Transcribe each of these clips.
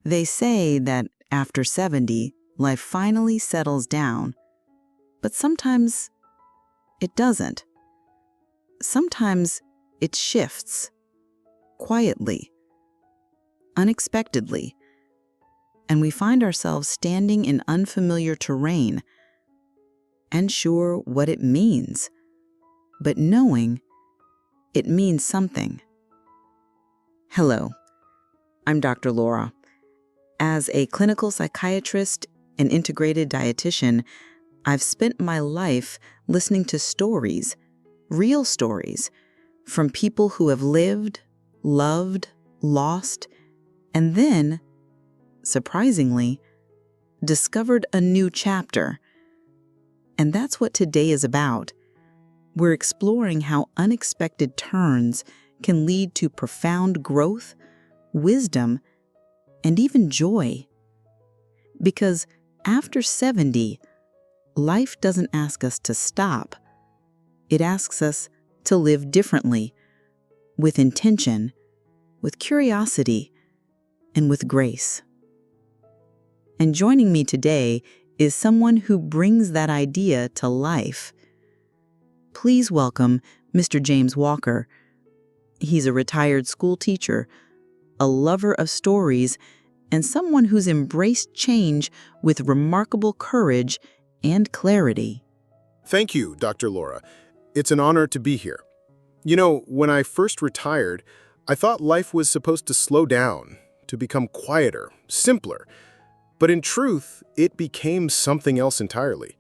They say that after 70, life finally settles down, but sometimes it doesn't. Sometimes it shifts, quietly, unexpectedly, and we find ourselves standing in unfamiliar terrain, unsure what it means, but knowing it means something. Hello, I'm Dr. Laura. As a clinical psychiatrist and integrated dietitian, I've spent my life listening to stories, real stories, from people who have lived, loved, lost, and then, surprisingly, discovered a new chapter. And that's what today is about. We're exploring how unexpected turns can lead to profound growth, wisdom, and even joy. Because after 70, life doesn't ask us to stop. It asks us to live differently, with intention, with curiosity, and with grace. And joining me today is someone who brings that idea to life. Please welcome Mr. James Walker. He's a retired school teacher, a lover of stories, and someone who's embraced change with remarkable courage and clarity. Thank you, Dr. Laura. It's an honor to be here. You know, when I first retired, I thought life was supposed to slow down, to become quieter, simpler. But in truth, it became something else entirely.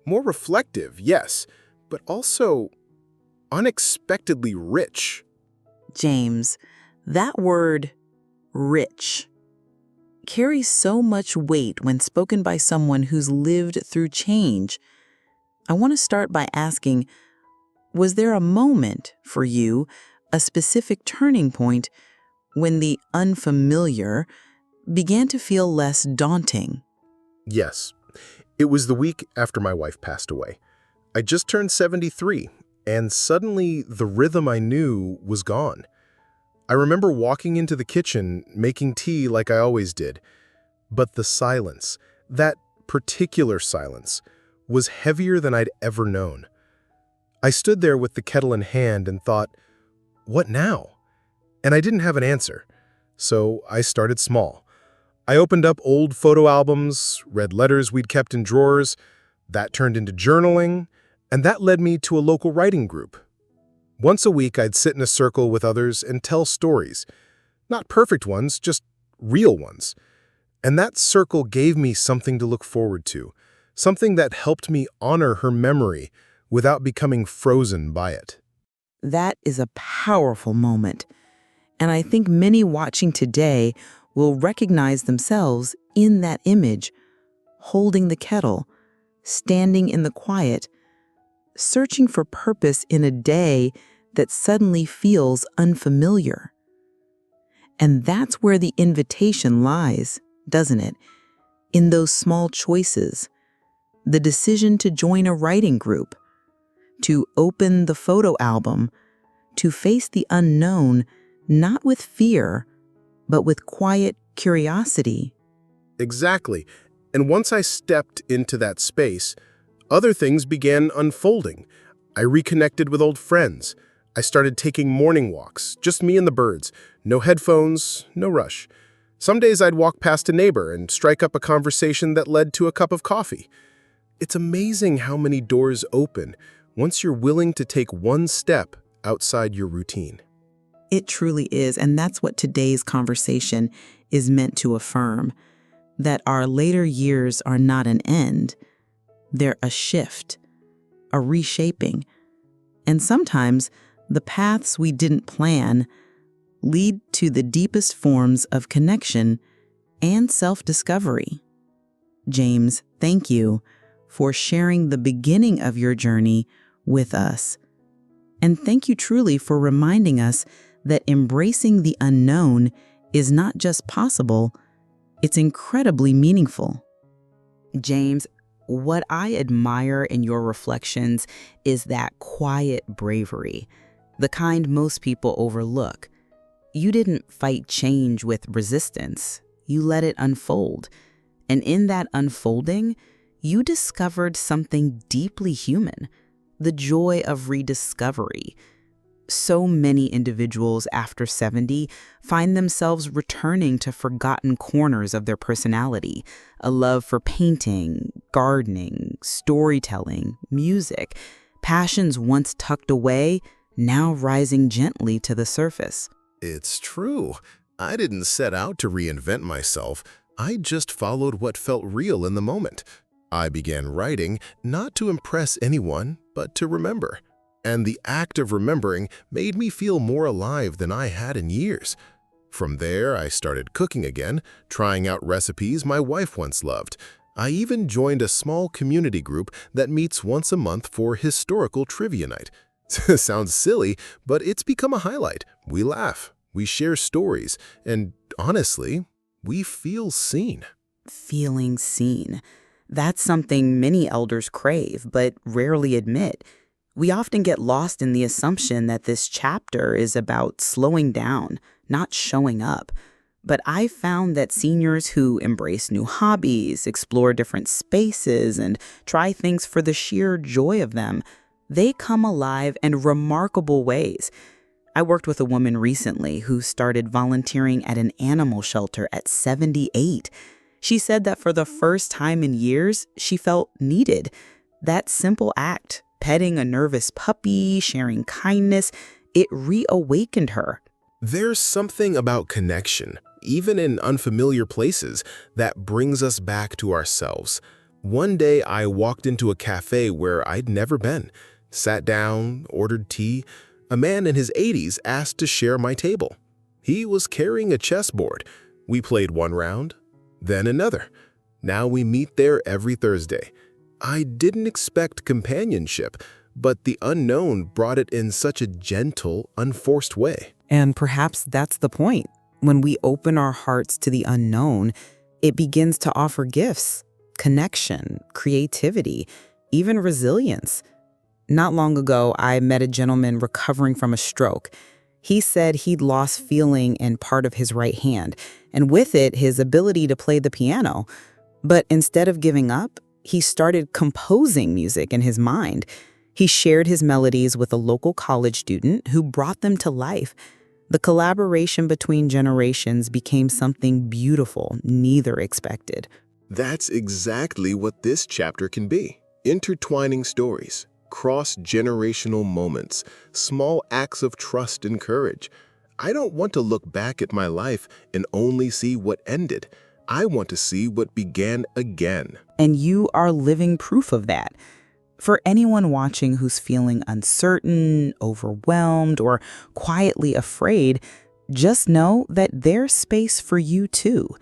More reflective, yes, but also unexpectedly rich. James, that word, rich, carries so much weight when spoken by someone who's lived through change. I want to start by asking, was there a moment for you, a specific turning point, when the unfamiliar began to feel less daunting? Yes, it was the week after my wife passed away. I just turned 73, and suddenly the rhythm I knew was gone. I remember walking into the kitchen, making tea like I always did. But the silence, that particular silence, was heavier than I'd ever known. I stood there with the kettle in hand and thought, what now? And I didn't have an answer. So I started small. I opened up old photo albums, read letters we'd kept in drawers. That turned into journaling, and that led me to a local writing group. Once a week, I'd sit in a circle with others and tell stories. Not perfect ones, just real ones. And that circle gave me something to look forward to, something that helped me honor her memory without becoming frozen by it. That is a powerful moment. And I think many watching today will recognize themselves in that image, holding the kettle, standing in the quiet, searching for purpose in a day that suddenly feels unfamiliar. And that's where the invitation lies, doesn't it? In those small choices, the decision to join a writing group, to open the photo album, to face the unknown, not with fear, but with quiet curiosity. Exactly. And once I stepped into that space, other things began unfolding. I reconnected with old friends. I started taking morning walks, just me and the birds. No headphones, no rush. Some days I'd walk past a neighbor and strike up a conversation that led to a cup of coffee. It's amazing how many doors open once you're willing to take one step outside your routine. It truly is, and that's what today's conversation is meant to affirm, that our later years are not an end. They're a shift, a reshaping, and sometimes the paths we didn't plan lead to the deepest forms of connection and self-discovery. James, thank you for sharing the beginning of your journey with us. And thank you truly for reminding us that embracing the unknown is not just possible, it's incredibly meaningful. James, what I admire in your reflections is that quiet bravery, the kind most people overlook. You didn't fight change with resistance. You let it unfold. And in that unfolding, you discovered something deeply human, the joy of rediscovery. So many individuals after 70 find themselves returning to forgotten corners of their personality, a love for painting, gardening, storytelling, music, passions once tucked away, now rising gently to the surface. It's true. I didn't set out to reinvent myself. I just followed what felt real in the moment. I began writing not to impress anyone, but to remember. And the act of remembering made me feel more alive than I had in years. From there, I started cooking again, trying out recipes my wife once loved. I even joined a small community group that meets once a month for historical trivia night. Sounds silly, but it's become a highlight. We laugh, we share stories, and honestly, we feel seen. Feeling seen. That's something many elders crave, but rarely admit. We often get lost in the assumption that this chapter is about slowing down, not showing up. But I found that seniors who embrace new hobbies, explore different spaces, and try things for the sheer joy of them, they come alive in remarkable ways. I worked with a woman recently who started volunteering at an animal shelter at 78. She said that for the first time in years, she felt needed. That simple act, petting a nervous puppy, sharing kindness, it reawakened her. There's something about connection, even in unfamiliar places, that brings us back to ourselves. One day I walked into a cafe where I'd never been, sat down, ordered tea. A man in his 80s asked to share my table. He was carrying a chessboard. We played one round, then another. Now we meet there every Thursday. I didn't expect companionship, but the unknown brought it in such a gentle, unforced way. And perhaps that's the point. When we open our hearts to the unknown, it begins to offer gifts, connection, creativity, even resilience. Not long ago, I met a gentleman recovering from a stroke. He said he'd lost feeling in part of his right hand, and with it, his ability to play the piano. But instead of giving up, he started composing music in his mind. He shared his melodies with a local college student who brought them to life. The collaboration between generations became something beautiful neither expected. That's exactly what this chapter can be. Intertwining stories, cross-generational moments, small acts of trust and courage. I don't want to look back at my life and only see what ended. I want to see what began again. And you are living proof of that. For anyone watching who's feeling uncertain, overwhelmed, or quietly afraid, just know that there's space for you too.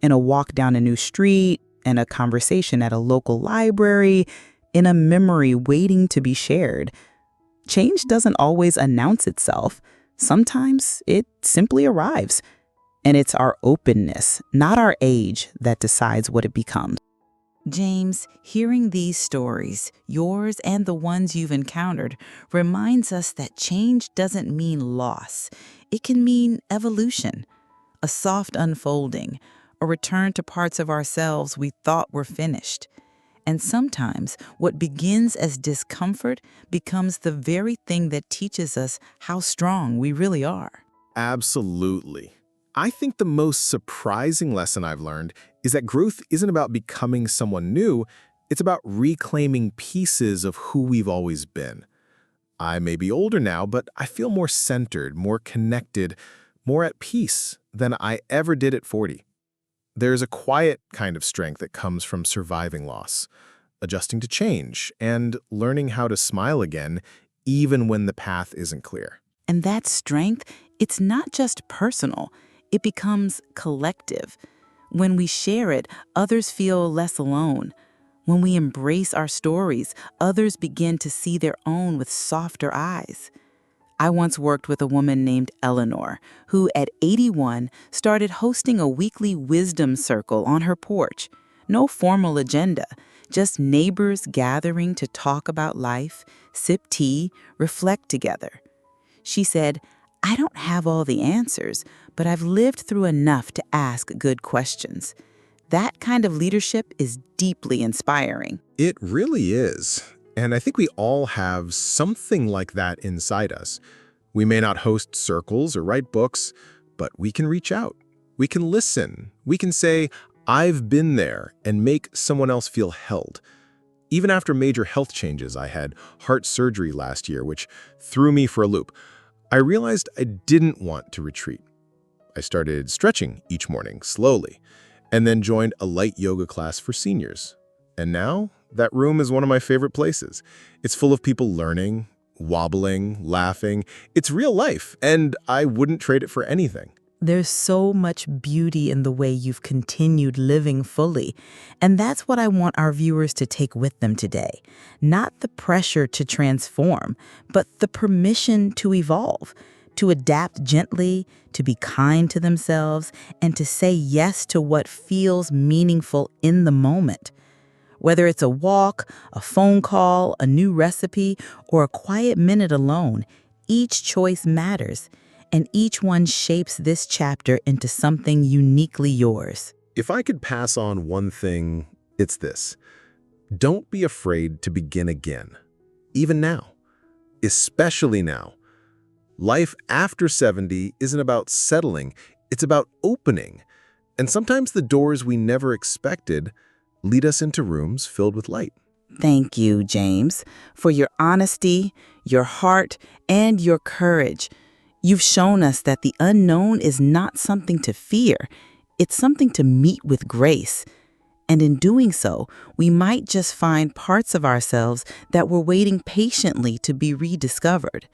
In a walk down a new street, in a conversation at a local library, in a memory waiting to be shared. Change doesn't always announce itself. Sometimes it simply arrives. And it's our openness, not our age, that decides what it becomes. James, hearing these stories, yours and the ones you've encountered, reminds us that change doesn't mean loss. It can mean evolution, a soft unfolding, a return to parts of ourselves we thought were finished. And sometimes what begins as discomfort becomes the very thing that teaches us how strong we really are. Absolutely. I think the most surprising lesson I've learned is that growth isn't about becoming someone new, it's about reclaiming pieces of who we've always been. I may be older now, but I feel more centered, more connected, more at peace than I ever did at 40. There's a quiet kind of strength that comes from surviving loss, adjusting to change, and learning how to smile again, even when the path isn't clear. And that strength, it's not just personal. It becomes collective. When we share it, others feel less alone. When we embrace our stories, others begin to see their own with softer eyes. I once worked with a woman named Eleanor, who at 81 started hosting a weekly wisdom circle on her porch. No formal agenda, just neighbors gathering to talk about life, sip tea, reflect together. She said, I don't have all the answers, but I've lived through enough to ask good questions. That kind of leadership is deeply inspiring. It really is. And I think we all have something like that inside us. We may not host circles or write books, but we can reach out. We can listen. We can say, I've been there, and make someone else feel held. Even after major health changes, I had heart surgery last year, which threw me for a loop. I realized I didn't want to retreat. I started stretching each morning, slowly, and then joined a light yoga class for seniors. And now, that room is one of my favorite places. It's full of people learning, wobbling, laughing. It's real life, and I wouldn't trade it for anything. There's so much beauty in the way you've continued living fully. And that's what I want our viewers to take with them today. Not the pressure to transform, but the permission to evolve, to adapt gently, to be kind to themselves, and to say yes to what feels meaningful in the moment. Whether it's a walk, a phone call, a new recipe, or a quiet minute alone, each choice matters. And each one shapes this chapter into something uniquely yours. If I could pass on one thing, it's this. Don't be afraid to begin again. Even now. Especially now. Life after 70 isn't about settling, it's about opening. And sometimes the doors we never expected lead us into rooms filled with light. Thank you, James, for your honesty, your heart, and your courage. You've shown us that the unknown is not something to fear. It's something to meet with grace. And in doing so, we might just find parts of ourselves that were waiting patiently to be rediscovered.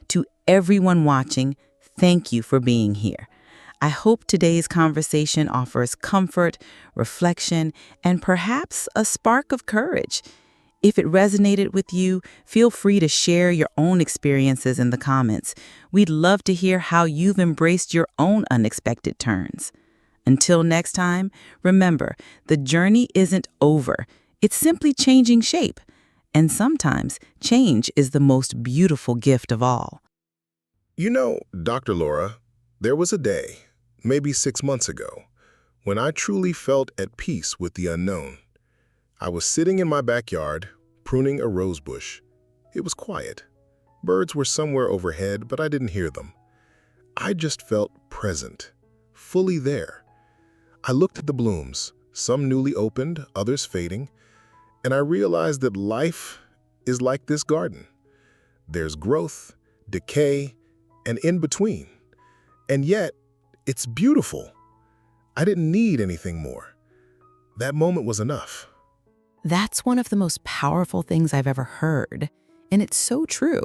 To everyone watching, thank you for being here. I hope today's conversation offers comfort, reflection, and perhaps a spark of courage. If it resonated with you, feel free to share your own experiences in the comments. We'd love to hear how you've embraced your own unexpected turns. Until next time, remember, the journey isn't over. It's simply changing shape. And sometimes, change is the most beautiful gift of all. You know, Dr. Laura, there was a day, maybe 6 months ago, when I truly felt at peace with the unknown. I was sitting in my backyard, pruning a rose bush. It was quiet. Birds were somewhere overhead, but I didn't hear them. I just felt present, fully there. I looked at the blooms, some newly opened, others fading, and I realized that life is like this garden. There's growth, decay, and in between. And yet, it's beautiful. I didn't need anything more. That moment was enough. That's one of the most powerful things I've ever heard. And it's so true.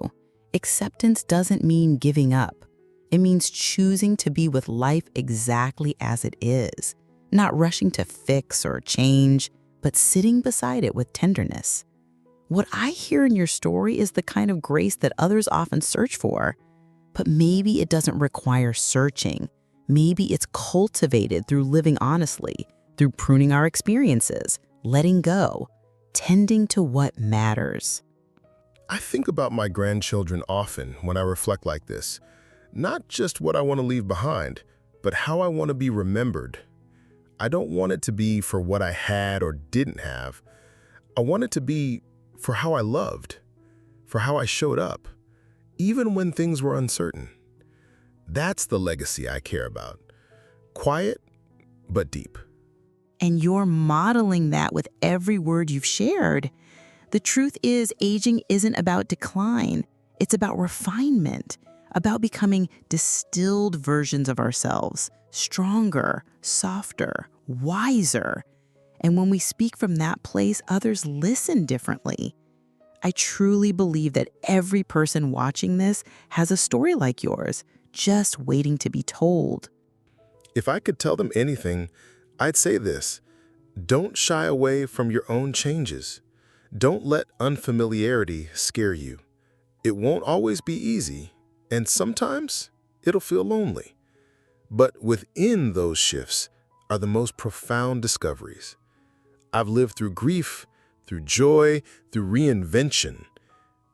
Acceptance doesn't mean giving up. It means choosing to be with life exactly as it is, not rushing to fix or change, but sitting beside it with tenderness. What I hear in your story is the kind of grace that others often search for. But maybe it doesn't require searching. Maybe it's cultivated through living honestly, through pruning our experiences, letting go, tending to what matters. I think about my grandchildren often when I reflect like this. Not just what I want to leave behind, but how I want to be remembered. I don't want it to be for what I had or didn't have. I want it to be for how I loved, for how I showed up, even when things were uncertain. That's the legacy I care about. Quiet, but deep. And you're modeling that with every word you've shared. The truth is, aging isn't about decline. It's about refinement, about becoming distilled versions of ourselves, stronger, softer, wiser. And when we speak from that place, others listen differently. I truly believe that every person watching this has a story like yours, just waiting to be told. If I could tell them anything, I'd say this: don't shy away from your own changes. Don't let unfamiliarity scare you. It won't always be easy, and sometimes it'll feel lonely. But within those shifts are the most profound discoveries. I've lived through grief, through joy, through reinvention.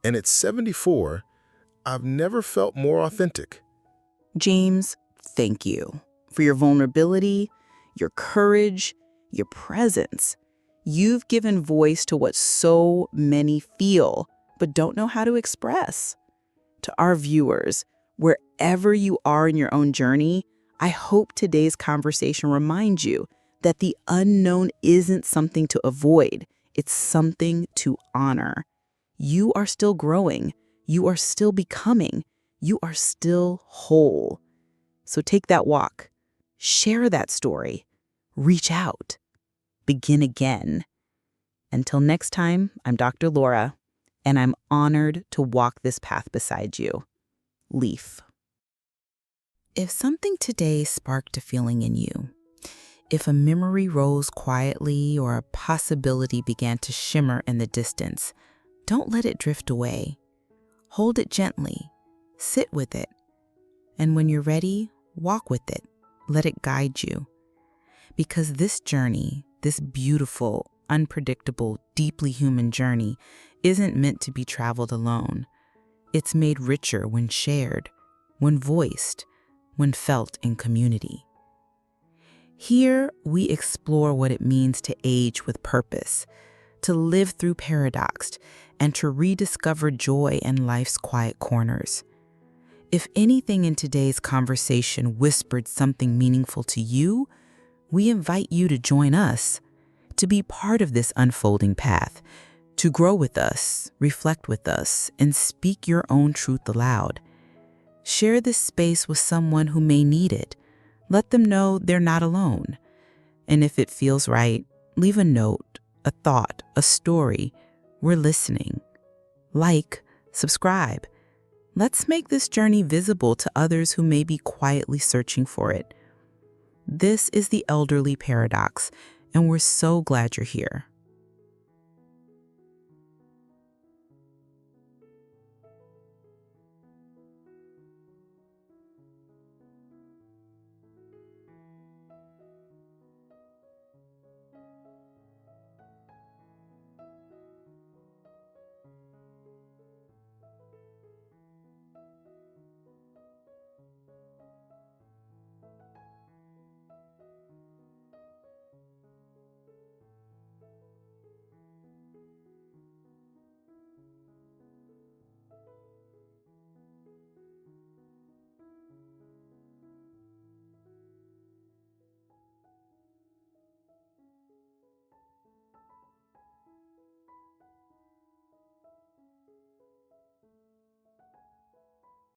And at 74, I've never felt more authentic, James, thank you for your vulnerability, your courage, your presence. You've given voice to what so many feel but don't know how to express. To our viewers, wherever you are in your own journey, I hope today's conversation reminds you that the unknown isn't something to avoid, it's something to honor. You are still growing, you are still becoming, you are still whole. So take that walk, share that story, reach out, begin again. Until next time, I'm Dr. Laura, and I'm honored to walk this path beside you. Leaf. If something today sparked a feeling in you, if a memory rose quietly or a possibility began to shimmer in the distance, don't let it drift away. Hold it gently, sit with it, and when you're ready, walk with it. Let it guide you. Because this journey, this beautiful, unpredictable, deeply human journey, isn't meant to be traveled alone. It's made richer when shared, when voiced, when felt in community. Here, we explore what it means to age with purpose, to live through paradox, and to rediscover joy in life's quiet corners. If anything in today's conversation whispered something meaningful to you, we invite you to join us, to be part of this unfolding path, to grow with us, reflect with us, and speak your own truth aloud. Share this space with someone who may need it. Let them know they're not alone. And if it feels right, leave a note, a thought, a story. We're listening. Like, subscribe. Let's make this journey visible to others who may be quietly searching for it. This is the Elderly Paradox, and we're so glad you're here.